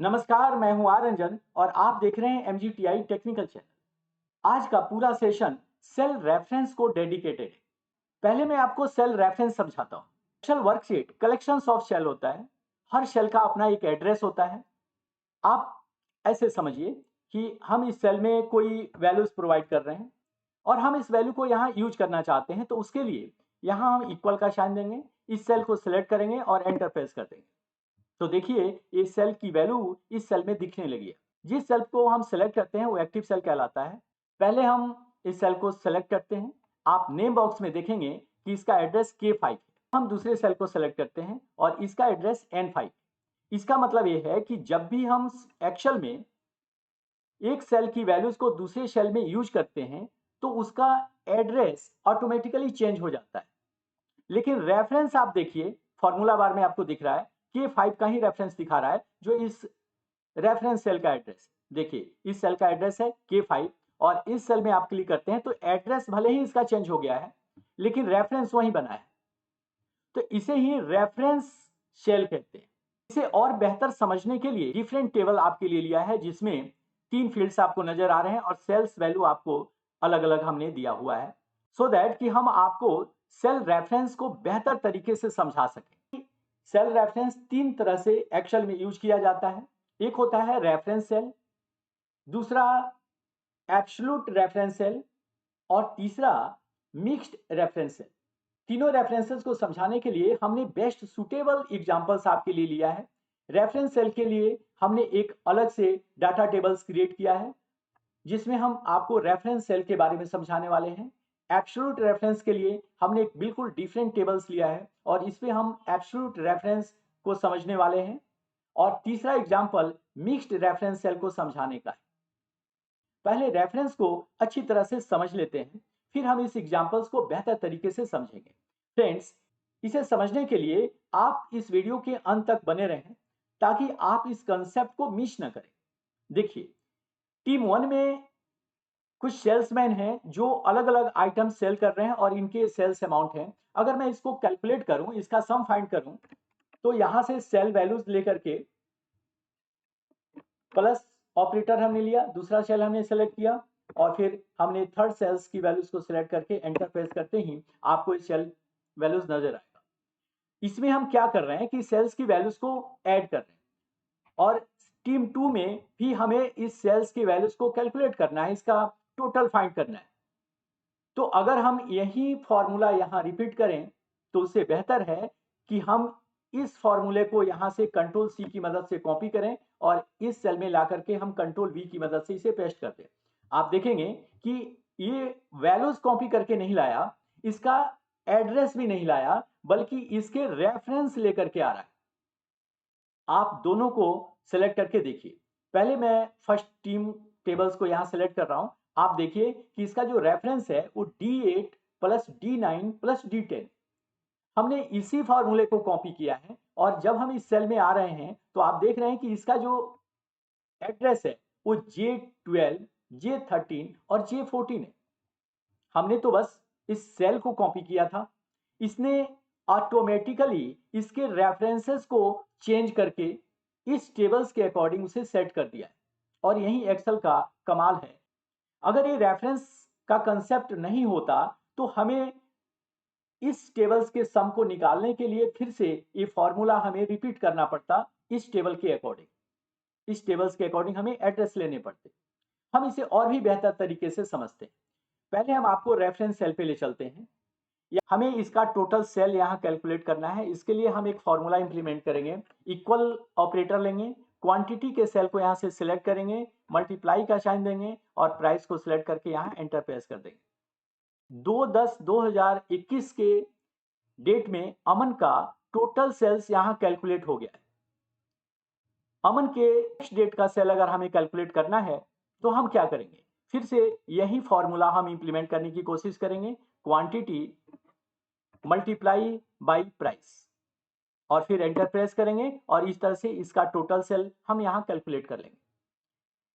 नमस्कार, मैं हूं आरंजन और आप देख रहे हैं MGTI टेक्निकल चैनल। आज का पूरा सेशन सेल रेफरेंस को डेडिकेटेड है। पहले मैं आपको सेल रेफरेंस समझाता हूं। Cell worksheet collections of cell होता है। हर सेल का अपना एक एड्रेस होता है। आप ऐसे समझिए कि हम इस सेल में कोई वैल्यूज प्रोवाइड कर रहे हैं और हम इस वैल्यू को यहाँ यूज करना चाहते हैं, तो उसके लिए यहाँ हम इक्वल का साइन देंगे, इस सेल को सिलेक्ट करेंगे और एंटर प्रेस कर देंगे। तो देखिए ये सेल की वैल्यू इस सेल में दिखने लगी है। जिस सेल को हम सेलेक्ट करते हैं वो एक्टिव सेल कहलाता है। पहले हम इस सेल को सेलेक्ट करते हैं। आप नेम बॉक्स में देखेंगे कि इसका एड्रेस K5 है। हम दूसरे सेल को सेलेक्ट करते हैं और इसका एड्रेस N5। इसका मतलब ये है कि जब भी हम एक्सेल में एक सेल की वैल्यूज को दूसरे सेल में यूज करते हैं तो उसका एड्रेस ऑटोमेटिकली चेंज हो जाता है। लेकिन रेफरेंस आप देखिए, फॉर्मूला बार में आपको दिख रहा है K5 का ही रेफरेंस दिखा रहा है, जो इस रेफरेंस सेल का एड्रेस। देखिए इस सेल का एड्रेस है K5 और इस सेल में आप क्लिक करते हैं तो एड्रेस भले ही इसका चेंज हो गया है लेकिन रेफरेंस वही बना है। तो इसे ही रेफरेंस सेल कहते हैं। इसे और बेहतर समझने के लिए डिफरेंट टेबल आपके लिए लिया है, जिसमें 3 फील्ड्स आपको नजर आ रहे हैं और सेल्स वैल्यू आपको अलग अलग हमने दिया हुआ है, सो दैट कि हम आपको सेल रेफरेंस को बेहतर तरीके से समझा सकें। सेल रेफरेंस 3 तरह से एक्सेल में यूज किया जाता है। एक होता है रेफरेंस सेल, दूसरा एब्सोल्यूट रेफरेंस सेल और तीसरा मिक्स्ड रेफरेंस सेल। तीनों रेफरेंसेस को समझाने के लिए हमने बेस्ट सुटेबल एग्जांपल्स आपके लिए लिया है। रेफरेंस सेल के लिए हमने एक अलग से डाटा टेबल्स क्रिएट किया है, जिसमें हम आपको रेफरेंस सेल के बारे में समझाने वाले हैं। एब्सोल्यूट रेफरेंस के लिए हमने एक बिल्कुल डिफरेंट टेबल्स लिया है और इसमें हम एब्सोल्यूट रेफरेंस को समझने वाले हैं। और तीसरा एग्जांपल मिक्स्ड रेफरेंस सेल को समझाने का है। पहले रेफरेंस को अच्छी तरह से समझ लेते हैं, फिर हम इस एग्जांपल्स को बेहतर तरीके से समझेंगे। फ्रेंड्स, इसे समझने के लिए आप इस वीडियो के अंत तक बने रहें ताकि आप इस कंसेप्ट को मिस न करें। देखिए, टीम 1 में कुछ सेल्समैन हैं जो अलग अलग आइटम सेल कर रहे हैं और इनके सेल्स अमाउंट हैं। अगर मैं इसको कैलकुलेट करूं, इसका सम फाइंड करूं, तो यहां से सेल वैल्यूज लेकर के प्लस ऑपरेटर हमने लिया, दूसरा सेल हमने सेलेक्ट किया और फिर हमने थर्ड सेल्स की वैल्यूज को सिलेक्ट करके एंटर प्रेस करते ही आपको इस सेल वैल्यूज नजर आएगा। इसमें हम क्या कर रहे हैं कि सेल्स की वैल्यूज को ऐड कर रहे हैं और टीम 2 में भी हमें इस सेल्स की वैल्यूज को कैलकुलेट करना है, इसका टोटल फाइंड करना है। तो अगर हम यही फॉर्मूला यहाँ रिपीट करें तो उससे बेहतर है कि हम इस फॉर्मूले को यहाँ से कंट्रोल C की मदद से कॉपी करें और इस सेल में ला करके हम कंट्रोल V की मदद से इसे पेस्ट कर दें। आप देखेंगे कि ये वैल्यूज कॉपी करके नहीं लाया, इसका एड्रेस भी नहीं लाया, बल्कि इसके रेफरेंस लेकर के आ रहा है। आप दोनों को सेलेक्ट करके देखिए। पहले मैं फर्स्ट टीम टेबल्स को यहाँ सेलेक्ट कर रहा हूँ। आप देखिए कि इसका जो रेफरेंस है वो D8 plus D9 plus D10। हमने इसी फॉर्मूले को कॉपी किया है और जब हम इस सेल में आ रहे हैं तो आप देख रहे हैं कि इसका जो एड्रेस है वो J12, J13 और J14 है। हमने तो बस इस सेल को कॉपी किया था, इसने ऑटोमेटिकली इसके रेफरेंसेस को चेंज करके इस टेबल्स के अकॉर्डिंग उसे सेट कर दिया है। और यही एक्सेल का कमाल है। अगर ये रेफरेंस का कंसेप्ट नहीं होता तो हमें इस टेबल्स के सम को निकालने के लिए फिर से ये फॉर्मूला हमें रिपीट करना पड़ता। इस टेबल के अकॉर्डिंग, इस टेबल्स के अकॉर्डिंग हमें एड्रेस लेने पड़ते। हम इसे और भी बेहतर तरीके से समझते हैं। पहले हम आपको रेफरेंस सेल पे ले चलते हैं। या हमें इसका टोटल सेल यहाँ कैलकुलेट करना है। इसके लिए हम एक फॉर्मूला इंप्लीमेंट करेंगे। इक्वल ऑपरेटर लेंगे, क्वांटिटी के सेल को यहाँ से सिलेक्ट करेंगे, मल्टीप्लाई का साइन देंगे और प्राइस को सिलेक्ट करके यहाँ एंटर प्रेस कर देंगे। 2/10/2021 के डेट में अमन का टोटल सेल्स यहाँ कैलकुलेट हो गया है। अमन के नेक्स्ट डेट का सेल अगर हमें कैलकुलेट करना है तो हम क्या करेंगे, फिर से यही फॉर्मूला हम इंप्लीमेंट करने की कोशिश करेंगे। क्वांटिटी मल्टीप्लाई बाय प्राइस और फिर एंटर प्रेस करेंगे और इस तरह से इसका टोटल सेल हम यहाँ कैलकुलेट कर लेंगे।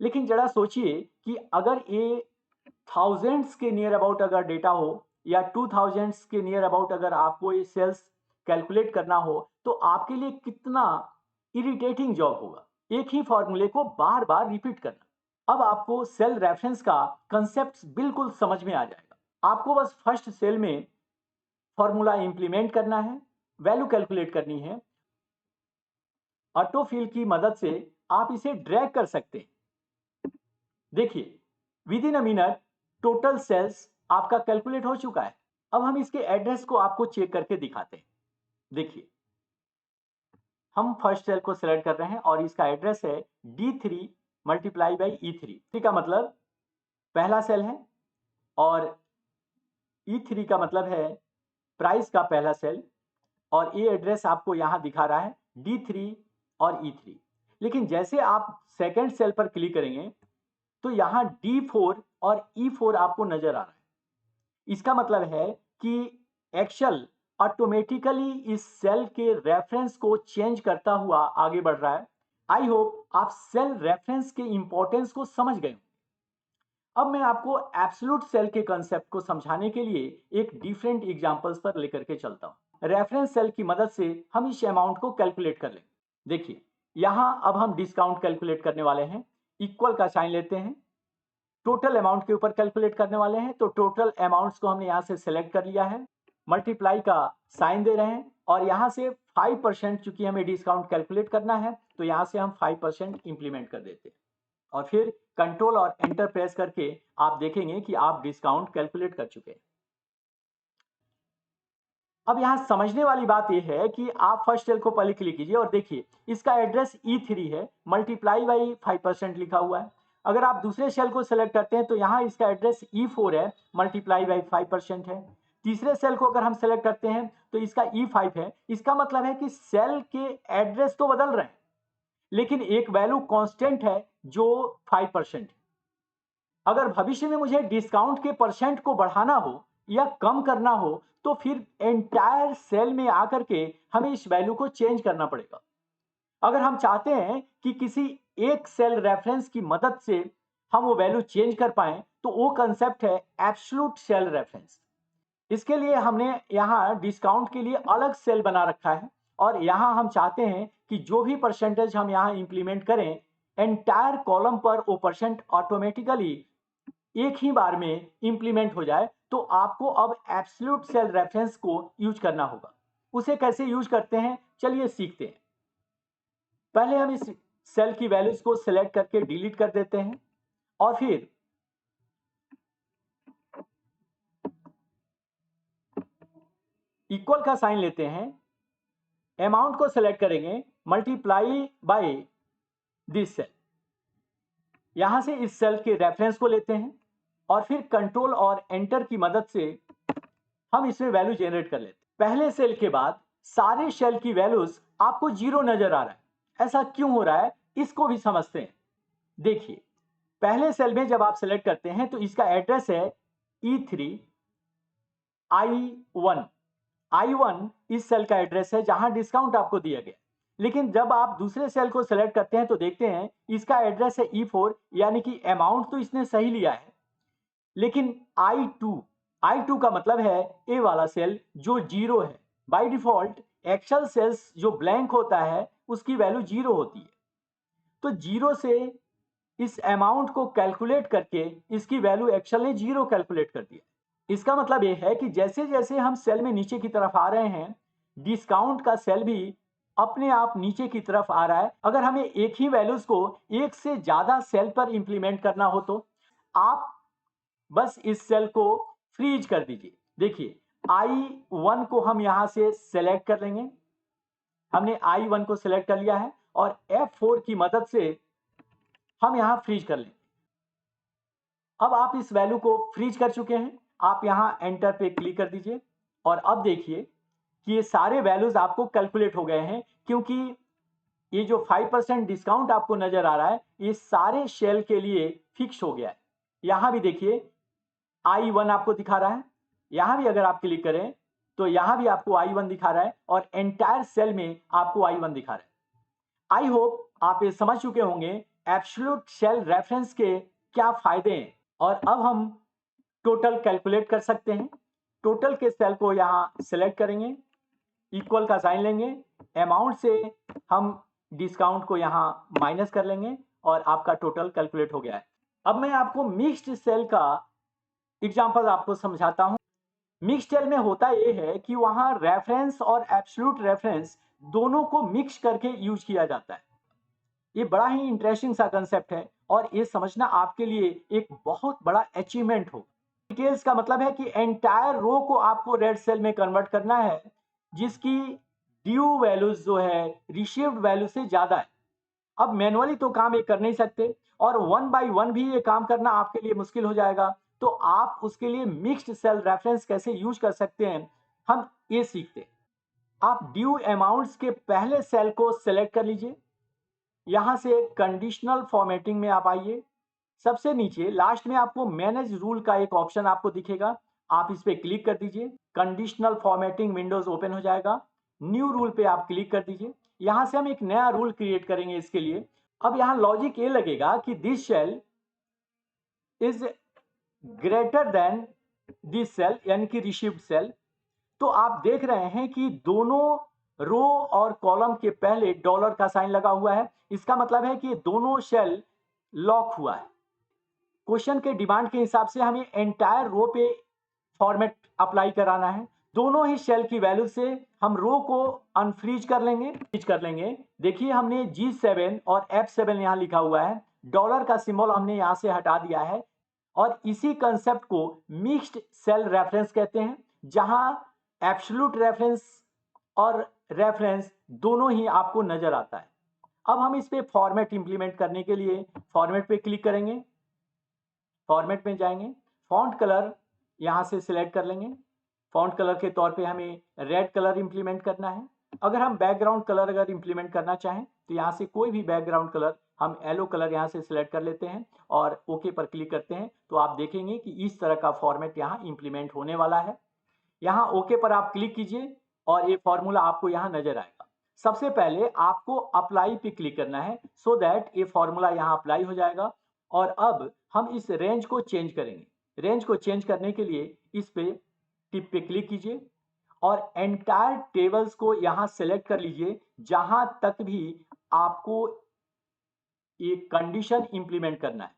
लेकिन जरा सोचिए कि अगर ये थाउजेंड्स के नियर अबाउट अगर डेटा हो या 2000s के नियर अबाउट अगर आपको ये सेल्स कैलकुलेट करना हो तो आपके लिए कितना इरिटेटिंग जॉब होगा। एक ही फॉर्मूले को बार बार रिपीट करना। अब आपको सेल रेफरेंस का कंसेप्ट बिल्कुल समझ में आ जाएगा। आपको बस फर्स्ट सेल में फॉर्मूला इंप्लीमेंट करना है, वैल्यू कैलकुलेट करनी है। ऑटोफिल की मदद से आप इसे ड्रैग कर सकते हैं। देखिए, within a minute total sales आपका कैलकुलेट हो चुका है। अब हम इसके एड्रेस को आपको चेक करके दिखाते हैं। देखिए, हम फर्स्ट सेल को सिलेक्ट कर रहे हैं और इसका एड्रेस है D3 मल्टीप्लाई बाई E3 का मतलब पहला सेल है, और E3 का मतलब है प्राइस का पहला सेल, और ये एड्रेस आपको यहां दिखा रहा है D3 और E3। लेकिन जैसे आप सेकेंड सेल पर क्लिक करेंगे तो यहां D4 और E4 आपको नजर आ रहा है। इसका मतलब है कि एक्सेल ऑटोमेटिकली इस सेल के रेफरेंस को चेंज करता हुआ आगे बढ़ रहा है। आई होप आप सेल रेफरेंस के इंपॉर्टेंस को समझ गए। अब मैं आपको एब्सोल्यूट सेल के कंसेप्ट को समझाने के लिए एक डिफरेंट एग्जांपल्स पर लेकर के चलता हूं। रेफरेंस सेल की मदद से हम इस अमाउंट को कैलकुलेट कर लेंगे। देखिए, यहां अब हम डिस्काउंट कैलकुलेट करने वाले हैं। इक्वल का साइन लेते हैं, टोटल अमाउंट के ऊपर कैलकुलेट करने वाले हैं, तो टोटल अमाउंट्स को हमने यहां से सिलेक्ट कर लिया है। मल्टीप्लाई का साइन दे रहे हैं और यहां से 5%, चूंकि हमें डिस्काउंट कैलकुलेट करना है तो यहां से हम 5% इंप्लीमेंट कर देते हैं, और फिर कंट्रोल और एंटर प्रेस करके आप देखेंगे कि आप डिस्काउंट कैलकुलेट कर चुके हैं। अब यहां समझने वाली बात यह है कि आप फर्स्ट सेल को पहले क्लिक कीजिए और देखिए इसका एड्रेस E3 है, मल्टीप्लाई बाई 5% लिखा हुआ है। अगर आप दूसरे सेल को सिलेक्ट करते हैं तो यहां इसका एड्रेस E4 है, मल्टीप्लाई बाई 5% है। तीसरे सेल को अगर हम सेलेक्ट करते हैं तो इसका E5 है। इसका मतलब है कि सेल के एड्रेस तो बदल रहे हैं लेकिन एक वैल्यू कांस्टेंट है जो 5% है। अगर भविष्य में मुझे डिस्काउंट के परसेंट को बढ़ाना हो या कम करना हो तो फिर एंटायर सेल में आकर के हमें इस वैल्यू को चेंज करना पड़ेगा। अगर हम चाहते हैं कि किसी एक सेल रेफरेंस की मदद से हम वो वैल्यू चेंज कर पाए तो वो कंसेप्ट है एब्सोल्यूट सेल रेफरेंस। इसके लिए हमने यहाँ डिस्काउंट के लिए अलग सेल बना रखा है और यहाँ हम चाहते हैं कि जो भी परसेंटेज हम यहाँ इंप्लीमेंट करें एंटायर कॉलम पर वो परसेंट ऑटोमेटिकली एक ही बार में इंप्लीमेंट हो जाए। तो आपको अब एब्सोल्यूट सेल रेफरेंस को यूज करना होगा। उसे कैसे यूज करते हैं चलिए सीखते हैं। पहले हम इस सेल की वैल्यूज को सिलेक्ट करके डिलीट कर देते हैं और फिर इक्वल का साइन लेते हैं, अमाउंट को सिलेक्ट करेंगे, मल्टीप्लाई बाय दिस सेल। यहां से इस सेल के रेफरेंस को लेते हैं और फिर कंट्रोल और एंटर की मदद से हम इसमें वैल्यू जनरेट कर लेते हैं। पहले सेल के बाद सारे सेल की वैल्यूज आपको जीरो नजर आ रहा है। ऐसा क्यों हो रहा है इसको भी समझते हैं। देखिए, पहले सेल में जब आप सेलेक्ट करते हैं तो इसका एड्रेस है E3 I1। I1 इस सेल का एड्रेस है जहां डिस्काउंट आपको दिया गया। लेकिन जब आप दूसरे सेल को सेलेक्ट करते हैं तो देखते हैं इसका एड्रेस है E4, यानी कि अमाउंट तो इसने सही लिया है लेकिन I2 का मतलब है ए वाला सेल जो जीरो है। बाय डिफॉल्ट एक्सेल सेल्स जो ब्लैंक होता है उसकी वैल्यू जीरो होती है। तो जीरो से इस अमाउंट को कैलकुलेट करके इसकी वैल्यू एक्सेल ने जीरो कैलकुलेट कर दिया। इसका मतलब यह है कि जैसे जैसे हम सेल में नीचे की तरफ आ रहे हैं डिस्काउंट का सेल भी अपने आप नीचे की तरफ आ रहा है। अगर हमें एक ही वैल्यूज को एक से ज्यादा सेल पर इंप्लीमेंट करना हो तो आप बस इस सेल को फ्रीज कर दीजिए। देखिए, I1 को हम यहां से सेलेक्ट कर लेंगे। हमने I1 को सिलेक्ट कर लिया है और F4 की मदद से हम यहां फ्रीज कर लेंगे। अब आप इस वैल्यू को फ्रीज कर चुके हैं। आप यहां एंटर पे क्लिक कर दीजिए और अब देखिए कि ये सारे वैल्यूज आपको कैलकुलेट हो गए हैं, क्योंकि ये जो 5% डिस्काउंट आपको नजर आ रहा है ये सारे सेल के लिए फिक्स हो गया है। यहां भी देखिए I1 आपको दिखा रहा है। यहां भी अगर आप क्लिक करें तो यहां भी आपको I1 दिखा रहा है और एंटायर सेल में आपको I1 दिखा रहा है। आई होप आप ये समझ चुके होंगे एब्सोल्यूट सेल रेफरेंस के क्या फायदे हैं। और अब हम टोटल कैलकुलेट कर सकते हैं। टोटल के सेल को यहां सेलेक्ट करेंगे, इक्वल का साइन लेंगे, अमाउंट से हम डिस्काउंट को यहाँ माइनस कर लेंगे और आपका टोटल कैलकुलेट हो गया है। अब मैं आपको मिक्स्ड सेल का एग्जांपल आपको समझाता हूं। मिक्स्ड सेल में होता यह है कि वहां रेफरेंस और एब्सोल्यूट रेफरेंस दोनों को मिक्स करके यूज किया जाता है। ये बड़ा ही इंटरेस्टिंग सा कंसेप्ट है और ये समझना आपके लिए एक बहुत बड़ा अचीवमेंट हो। डिटेल्स का मतलब है कि एंटायर रो को आपको रेड सेल में कन्वर्ट करना है जिसकी ड्यू वैल्यूज जो है रिसीव्ड वैल्यू से ज्यादा है। अब मैनुअली तो काम ये कर नहीं सकते और वन बाय वन भी ये काम करना आपके लिए मुश्किल हो जाएगा, तो आप उसके लिए मिक्स्ड सेल रेफरेंस कैसे यूज कर सकते हैं हम ये सीखते हैं। आप ड्यू अमाउंट्स के पहले सेल को सिलेक्ट कर लीजिए। यहां से कंडीशनल फॉर्मेटिंग में आप आइए। सबसे नीचे लास्ट में आपको मैनेज रूल का एक ऑप्शन आपको दिखेगा, आप इस पे क्लिक कर दीजिए। कंडीशनल फॉर्मेटिंग विंडोज ओपन हो जाएगा। न्यू रूल पे आप क्लिक कर दीजिए। यहां से हम एक नया रूल क्रिएट करेंगे इसके लिए। अब यहां लॉजिक ये लगेगा कि this cell is greater than this cell, यानी कि रिसीव्ड सेल। तो आप देख रहे हैं कि दोनों रो और कॉलम के पहले डॉलर का साइन लगा हुआ है। इसका मतलब है कि दोनों सेल लॉक हुआ है। क्वेश्चन के डिमांड के हिसाब से हमें एंटायर रो पे फॉर्मेट अप्लाई कराना है। दोनों ही सेल की वैल्यू से हम रो को अनफ्रीज कर लेंगे। देखिए हमने G7 और F7 यहां लिखा हुआ है, डॉलर का सिंबल हमने यहां से हटा दिया है और इसी कंसेप्ट को मिक्स्ड सेल रेफरेंस कहते हैं, जहां एब्सोल्यूट रेफरेंस और रेफरेंस दोनों ही आपको नजर आता है। अब हम इस पे फॉर्मेट इंप्लीमेंट करने के लिए फॉर्मेट पे क्लिक करेंगे। फॉर्मेट में जाएंगे, फॉन्ट कलर यहां से सिलेक्ट कर लेंगे। फॉन्ट कलर के तौर पे हमें रेड कलर इंप्लीमेंट करना है। अगर हम बैकग्राउंड कलर अगर इंप्लीमेंट करना चाहें तो यहाँ से कोई भी बैकग्राउंड कलर हम येलो कलर यहाँ से सिलेक्ट कर लेते हैं और ओके पर क्लिक करते हैं, तो आप देखेंगे कि इस तरह का फॉर्मेट यहाँ इंप्लीमेंट होने वाला है। यहाँ ओके पर आप क्लिक कीजिए और ये फॉर्मूला आपको यहाँ नजर आएगा। सबसे पहले आपको अप्लाई पे क्लिक करना है सो दैट ये फॉर्मूला यहाँ अप्लाई हो जाएगा। और अब हम इस रेंज को चेंज करेंगे। रेंज को चेंज करने के लिए इस पे टिप पे क्लिक कीजिए और एंटायर टेबल्स को यहाँ सेलेक्ट कर लीजिए जहां तक भी आपको एक कंडीशन इंप्लीमेंट करना है।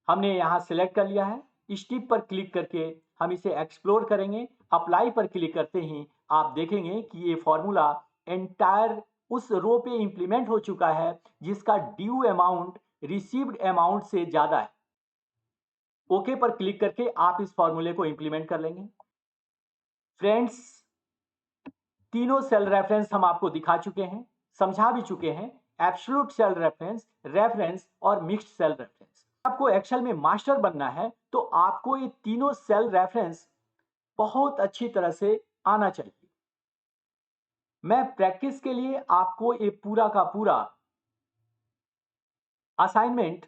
हमने यहाँ सेलेक्ट कर लिया है। इस टिप पर क्लिक करके हम इसे एक्सप्लोर करेंगे। अप्लाई पर क्लिक करते ही आप देखेंगे कि ये फॉर्मूला एंटायर उस रो पे इंप्लीमेंट हो चुका है जिसका ड्यू अमाउंट रिसीव्ड अमाउंट से ज्यादा है। ओके पर क्लिक करके आप इस फॉर्मूले को इंप्लीमेंट कर लेंगे। फ्रेंड्स, तीनों सेल रेफरेंस हम आपको दिखा चुके हैं, समझा भी चुके हैं। एब्सोल्यूट सेल रेफरेंस, रेफरेंस और मिक्स्ड सेल रेफरेंस। आपको एक्सेल में मास्टर बनना है तो आपको ये तीनों सेल रेफरेंस बहुत अच्छी तरह से आना चाहिए। मैं प्रैक्टिस के लिए आपको ये पूरा का पूरा असाइनमेंट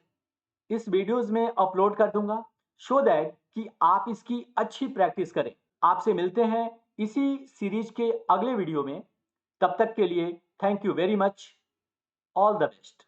इस वीडियोस में अपलोड कर दूंगा सो दैट कि आप इसकी अच्छी प्रैक्टिस करें। आपसे मिलते हैं इसी सीरीज के अगले वीडियो में। तब तक के लिए thank you very much. All the best.